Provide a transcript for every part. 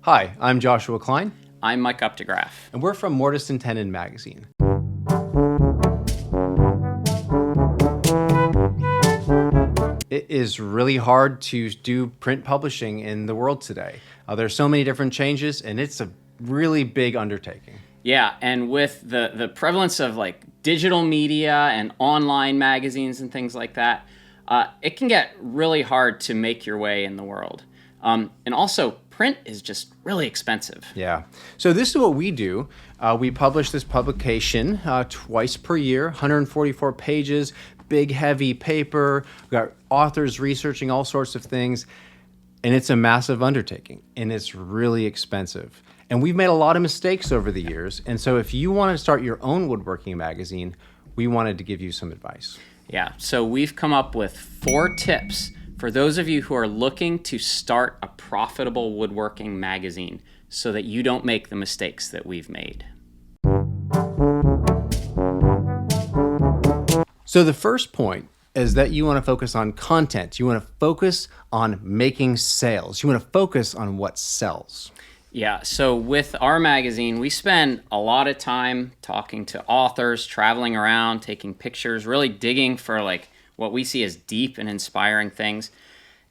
Hi, I'm Joshua Klein, I'm Mike Updegraff. and we're from Mortise Tenon Magazine. It is really hard to do print publishing in the world today. There's so many different changes, and it's a really big undertaking. Yeah, and with the prevalence of like digital media and online magazines and things like that, it can get really hard to make your way in the world. And also, print is just really expensive. Yeah. So this is what we do. We publish this publication twice per year, 144 pages, big, heavy paper. We've got authors researching all sorts of things. And it's a massive undertaking, and it's really expensive. And we've made a lot of mistakes over the years. And so if you want to start your own woodworking magazine, we wanted to give you some advice. Yeah, so we've come up with 4 tips for those of you who are looking to start a profitable woodworking magazine so that you don't make the mistakes that we've made. So the first point is that you want to focus on content. You want to focus on making sales. You want to focus on what sells. Yeah, so with our magazine, we spend a lot of time talking to authors, traveling around, taking pictures, really digging for like what we see as deep and inspiring things.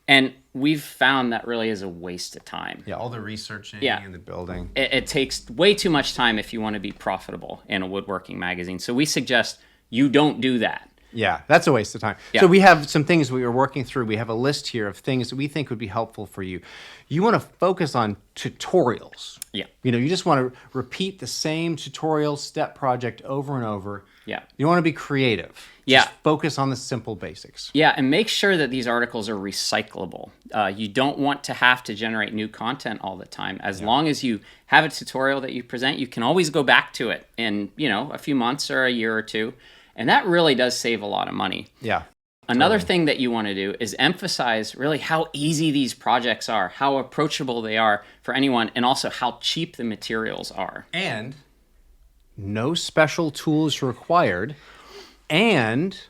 And we've found that really is a waste of time. Yeah, all the researching and the building. It takes way too much time if you want to be profitable in a woodworking magazine. So we suggest you don't do that. Yeah, that's a waste of time. Yeah. So we have some things we are working through. We have a list here of things that we think would be helpful for you. You want to focus on tutorials. Yeah. You know, you just want to repeat the same tutorial step project over and over. Yeah. You want to be creative. Yeah. Just focus on the simple basics. Yeah, and make sure that these articles are recyclable. You don't want to have to generate new content all the time. As long as you have a tutorial that you present, you can always go back to it in, a few months or a year or two. And that really does save a lot of money. Yeah. Another thing that you want to do is emphasize really how easy these projects are, how approachable they are for anyone, and also how cheap the materials are. And no special tools required, and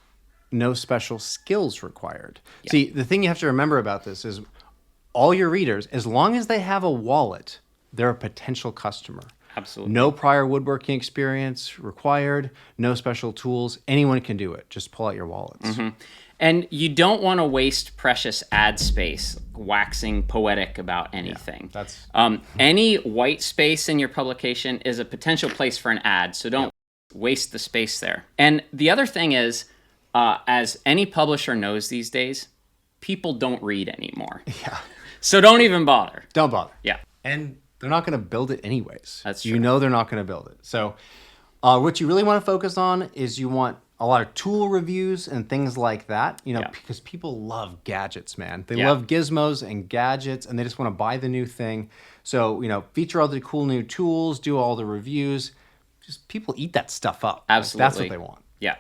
no special skills required. Yeah. See, the thing you have to remember about this is all your readers, as long as they have a wallet, they're a potential customer. Absolutely. No prior woodworking experience required, no special tools. Anyone can do it. Just pull out your wallets. Mm-hmm. And you don't want to waste precious ad space waxing poetic about anything. Any white space in your publication is a potential place for an ad, so don't waste the space there. And the other thing is, as any publisher knows these days, people don't read anymore. Yeah. So don't even bother. Don't bother. Yeah. And they're not going to build it anyways. That's true. You know they're not going to build it. So what you really want to focus on is you want a lot of tool reviews and things like that, because people love gadgets, man. They love gizmos and gadgets, and they just want to buy the new thing. So, feature all the cool new tools, do all the reviews. Just people eat that stuff up. Absolutely. That's what they want. Yeah.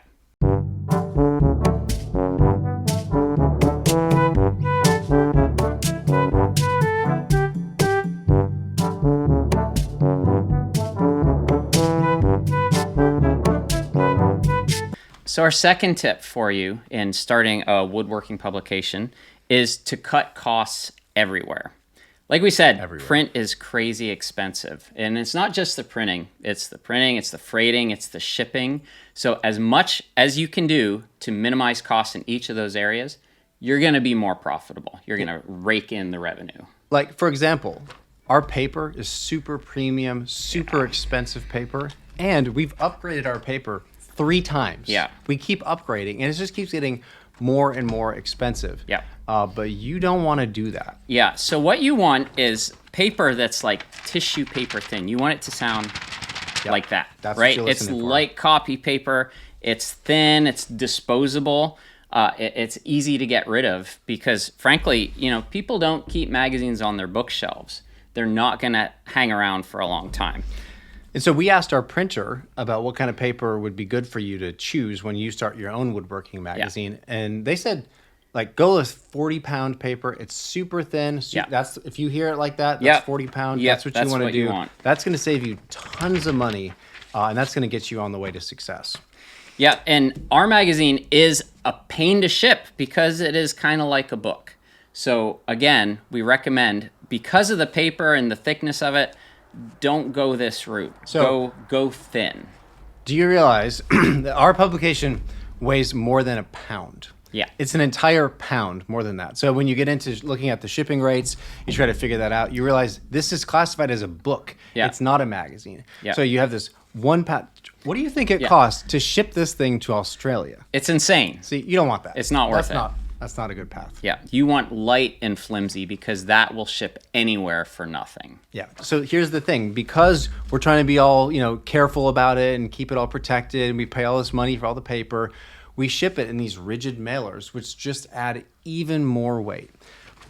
So our second tip for you in starting a woodworking publication is to cut costs everywhere. Like we said, print is crazy expensive. And it's not just the printing. It's the printing, it's the freighting, it's the shipping. So as much as you can do to minimize costs in each of those areas, you're going to be more profitable. You're going to rake in the revenue. Like, for example, our paper is super premium, super expensive paper, and we've upgraded our paper 3 times. Yeah. We keep upgrading, and it just keeps getting more and more expensive. Yeah. But you don't want to do that. Yeah. So what you want is paper that's like tissue paper thin. You want it to sound like that, That's right? what you're It's listening for. like copy paper. It's thin. It's disposable. It's easy to get rid of because, frankly, people don't keep magazines on their bookshelves. They're not going to hang around for a long time. And so we asked our printer about what kind of paper would be good for you to choose when you start your own woodworking magazine. And they said, go with 40-pound paper. It's super thin. That's if you hear it like that, that's 40 pound. That's what you want to do. That's going to save you tons of money, and that's going to get you on the way to success. Yeah, and our magazine is a pain to ship because it is kind of like a book. So again, we recommend because of the paper and the thickness of it, don't go this route. So- go thin. Do you realize that our publication weighs more than a pound? Yeah. It's an entire pound, more than that. So when you get into looking at the shipping rates, you try to figure that out. You realize this is classified as a book. Yeah. It's not a magazine. Yeah. So you have this 1 pound. What do you think it costs to ship this thing to Australia? It's insane. See, you don't want that. It's not worth it. That's not a good path. Yeah, you want light and flimsy because that will ship anywhere for nothing. Yeah. So here's the thing, because we're trying to be all, careful about it and keep it all protected, and we pay all this money for all the paper, we ship it in these rigid mailers, which just add even more weight.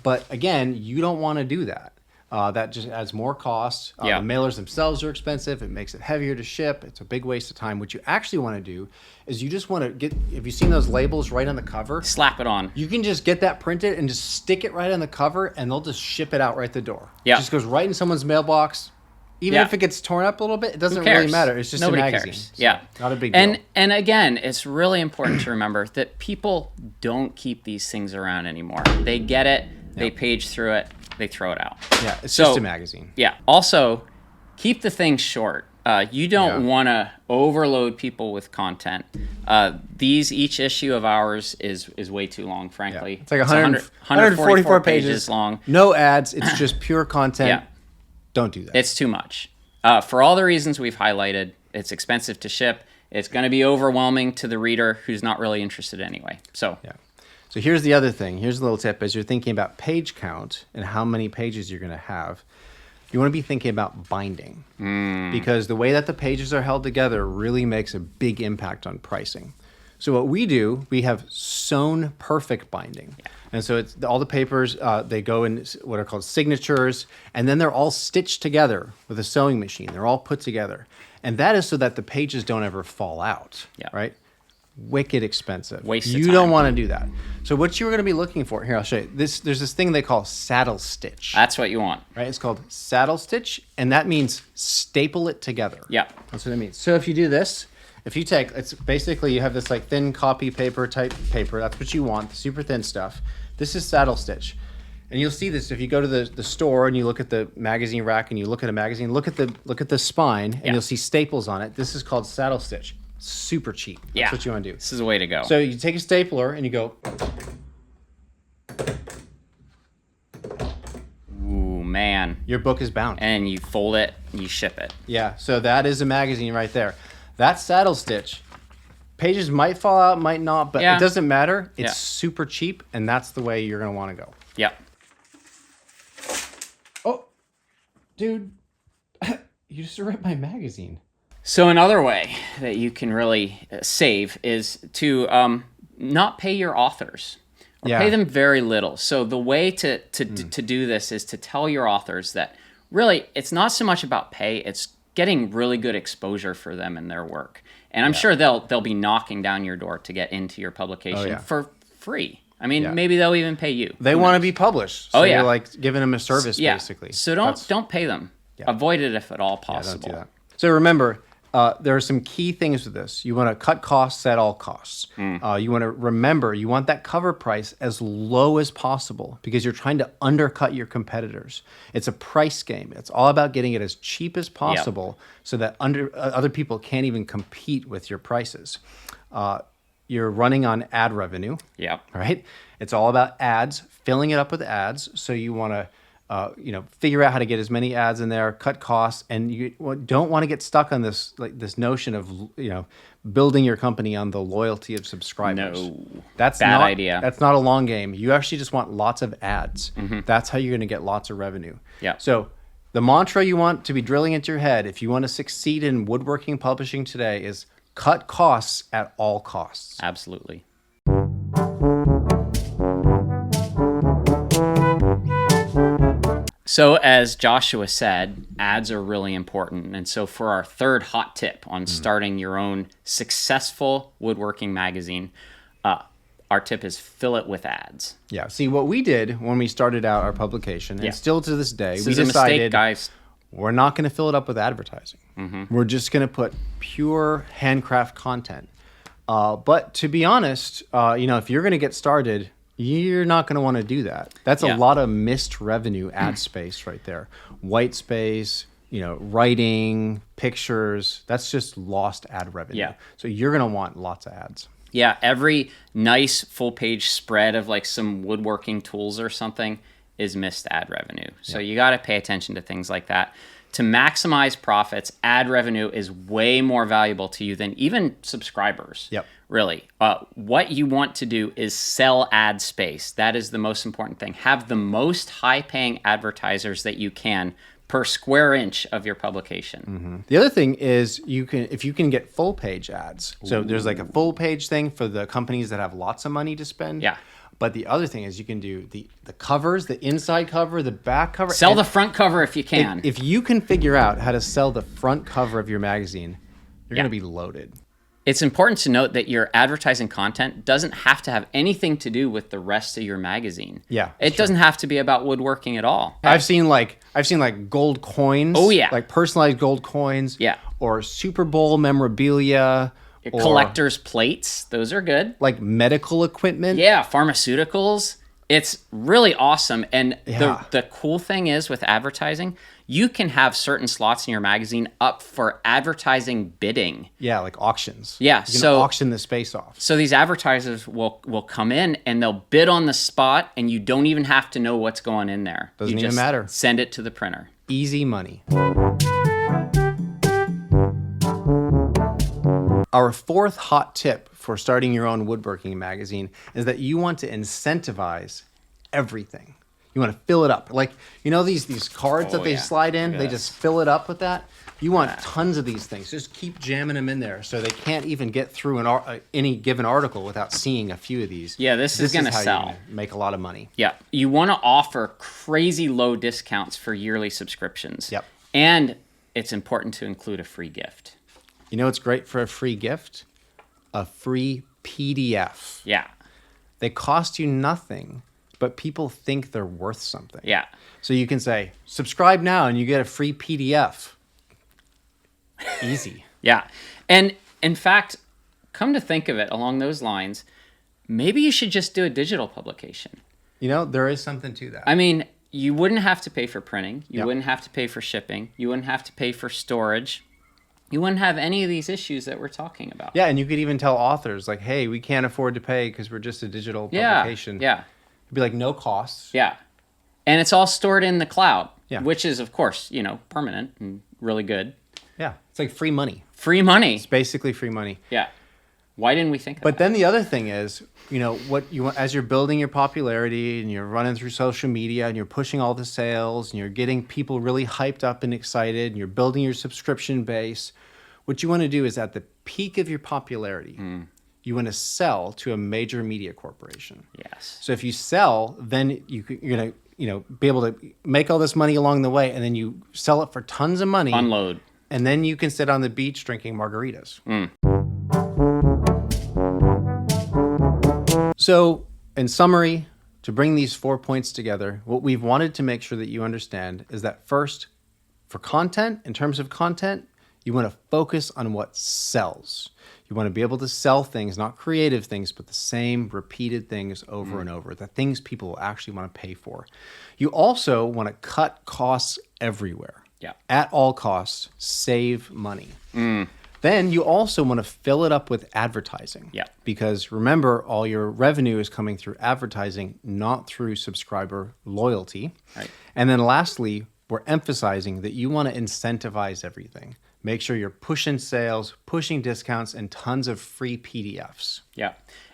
But again, you don't want to do that. That just adds more cost. The mailers themselves are expensive. It makes it heavier to ship. It's a big waste of time. What you actually want to do is you just want to get, if you've seen those labels right on the cover, Slap it on. you can just get that printed and just stick it right on the cover, and they'll just ship it out right the door. Yeah. It just goes right in someone's mailbox. Even if it gets torn up a little bit, it doesn't really matter. It's just Nobody a magazine. cares. So Yeah. not a big deal. And again, it's really important to remember that people don't keep these things around anymore. They get it, they page through it, they throw it out. Yeah, it's just a magazine. Yeah. Also, keep the thing short. You don't want to overload people with content. Each issue of ours is way too long, frankly. It's like 144 pages long. No ads. It's just pure content. Yeah. Don't do that. It's too much. For all the reasons we've highlighted, it's expensive to ship. It's going to be overwhelming to the reader who's not really interested anyway. So So here's the other thing. Here's a little tip. As you're thinking about page count and how many pages you're going to have, you want to be thinking about binding. Because the way that the pages are held together really makes a big impact on pricing. So what we do, we have sewn perfect binding. And so it's all the papers, they go in what are called signatures, and then they're all stitched together with a sewing machine. They're all put together. And that is so that the pages don't ever fall out, right? Wicked expensive. Waste of You time. don't want to do that. So what you're going to be looking for, here, I'll show you. There's this thing they call saddle stitch, that's what you want. right? It's called saddle stitch, and that means staple it together. Yeah. That's what it means. So if you do this, if you take, it's basically you have this like thin copy paper type paper. That's what you want, the super thin stuff. This is saddle stitch. And you'll see this if you go to the store and you look at the magazine rack and you look at a magazine, look at the spine, and you'll see staples on it. This is called saddle stitch. Super cheap. That's what you want to do. This is the way to go. So you take a stapler and you go, Ooh, man. your book is bound. And you fold it, you ship it. Yeah, so that is a magazine right there. That saddle stitch, pages might fall out, might not, but it doesn't matter. It's super cheap, and that's the way you're going to want to go. Yep. Oh, dude, you just ripped my magazine. So another way that you can really save is to not pay your authors or pay them very little. So the way to do this is to tell your authors that really it's not so much about pay, it's getting really good exposure for them and their work. And I'm sure they'll be knocking down your door to get into your publication for free. I mean, maybe they'll even pay you. They want to be published. So you're like giving them a service, basically. So don't pay them. Avoid it if at all possible. Don't do that. So remember, there are some key things with this. You want to cut costs at all costs. You want to remember, you want that cover price as low as possible because you're trying to undercut your competitors. It's a price game. It's all about getting it as cheap as possible so that other people can't even compete with your prices. You're running on ad revenue. Right? It's all about ads, filling it up with ads. So you want to figure out how to get as many ads in there, cut costs, and you don't want to get stuck on this notion of building your company on the loyalty of subscribers. No, that's bad not, idea. That's not a long game. You actually just want lots of ads. That's how you're going to get lots of revenue. So the mantra you want to be drilling into your head if you want to succeed in woodworking publishing today is cut costs at all costs. Absolutely. So as Joshua said, ads are really important. And so for our third hot tip on starting your own successful woodworking magazine, our tip is fill it with ads. Yeah. See, what we did when we started out our publication, and still to this day, This we is a decided, mistake, guys. we're not going to fill it up with advertising. We're just going to put pure handcraft content. But to be honest, if you're going to get started, You're not going to want to do that. That's Yeah. a lot of missed revenue ad space right there. White space, writing, pictures, that's just lost ad revenue. Yeah. So you're going to want lots of ads. Yeah, every nice full page spread of like some woodworking tools or something is missed ad revenue. So you got to pay attention to things like that. To maximize profits, ad revenue is way more valuable to you than even subscribers. Yep. Really. What you want to do is sell ad space. That is the most important thing. Have the most high-paying advertisers that you can per square inch of your publication. The other thing is if you can get full page ads. So there's like a full page thing for the companies that have lots of money to spend. Yeah. But the other thing is you can do the covers, the inside cover, the back cover. Sell the front cover if you can. If you can figure out how to sell the front cover of your magazine, you're going to be loaded. It's important to note that your advertising content doesn't have to have anything to do with the rest of your magazine. Yeah, It doesn't have to be about woodworking at all. I've seen like gold coins. Oh, yeah. Like personalized gold coins. Yeah. Or Super Bowl memorabilia. Or Collector's plates, those are good. like medical equipment. Yeah, pharmaceuticals. It's really awesome. And Yeah. the cool thing is with advertising, you can have certain slots in your magazine up for advertising bidding. Yeah, like auctions. Yeah, You can so- auction the space off. So these advertisers will come in and they'll bid on the spot, and you don't even have to know what's going in there. Doesn't You even just matter. Send it to the printer. Easy money. Our fourth hot tip for starting your own woodworking magazine is that you want to incentivize everything. You want to fill it up. Like, these cards that they yeah. slide in, they Yes. just fill it up with that. You want tons of these things. Just keep jamming them in there so they can't even get through any given article without seeing a few of these. Yeah, this is gonna how you're sell. gonna make a lot of money. Yeah, you want to offer crazy low discounts for yearly subscriptions. Yep. And it's important to include a free gift. You know what's great for a free gift? A free PDF. Yeah. They cost you nothing, but people think they're worth something. Yeah. So you can say, subscribe now and you get a free PDF. Easy. Yeah. And in fact, come to think of it along those lines, maybe you should just do a digital publication. There is something to that. I mean, you wouldn't have to pay for printing. You Yep. wouldn't have to pay for shipping. You wouldn't have to pay for storage. You wouldn't have any of these issues that we're talking about. Yeah, and you could even tell authors, like, hey, we can't afford to pay because we're just a digital publication. Yeah. It'd be like no costs. Yeah. And it's all stored in the cloud, Yeah. which is, of course, permanent and really good. Yeah, it's like free money. Free money. It's basically free money. Yeah. Why didn't we think of But that? then the other thing is, what you want as you're building your popularity and you're running through social media and you're pushing all the sales and you're getting people really hyped up and excited and you're building your subscription base, what you want to do is at the peak of your popularity, you want to sell to a major media corporation. Yes. So if you sell, then you're going to be able to make all this money along the way, and then you sell it for tons of money. Unload. And then you can sit on the beach drinking margaritas. So, in summary, to bring these 4 points together, what we've wanted to make sure that you understand is that first, for content, in terms of content, you want to focus on what sells. You want to be able to sell things, not creative things, but the same repeated things over and over, the things people will actually want to pay for. You also want to cut costs everywhere. Yeah. At all costs, save money. Then you also want to fill it up with advertising. Yeah. Because remember, all your revenue is coming through advertising, not through subscriber loyalty. Right. And then lastly, we're emphasizing that you want to incentivize everything. Make sure you're pushing sales, pushing discounts, and tons of free PDFs. Yeah.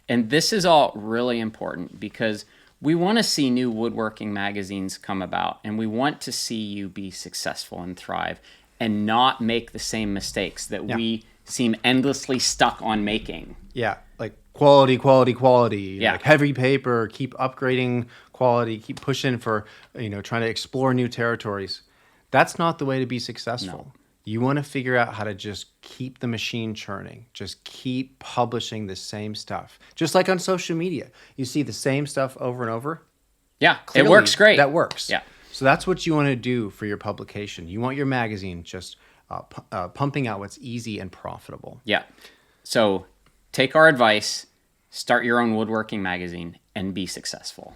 And this is all really important because we want to see new woodworking magazines come about, and we want to see you be successful and thrive and not make the same mistakes that we seem endlessly stuck on making. Yeah, like quality, quality, quality. Yeah. Like heavy paper, keep upgrading quality, keep pushing for, trying to explore new territories. That's not the way to be successful. No. You want to figure out how to just keep the machine churning. Just keep publishing the same stuff. Just like on social media. You see the same stuff over and over. Yeah, Clearly, it works great. That works. Yeah. So that's what you want to do for your publication. You want your magazine just pumping out what's easy and profitable. Yeah. So take our advice, start your own woodworking magazine, and be successful.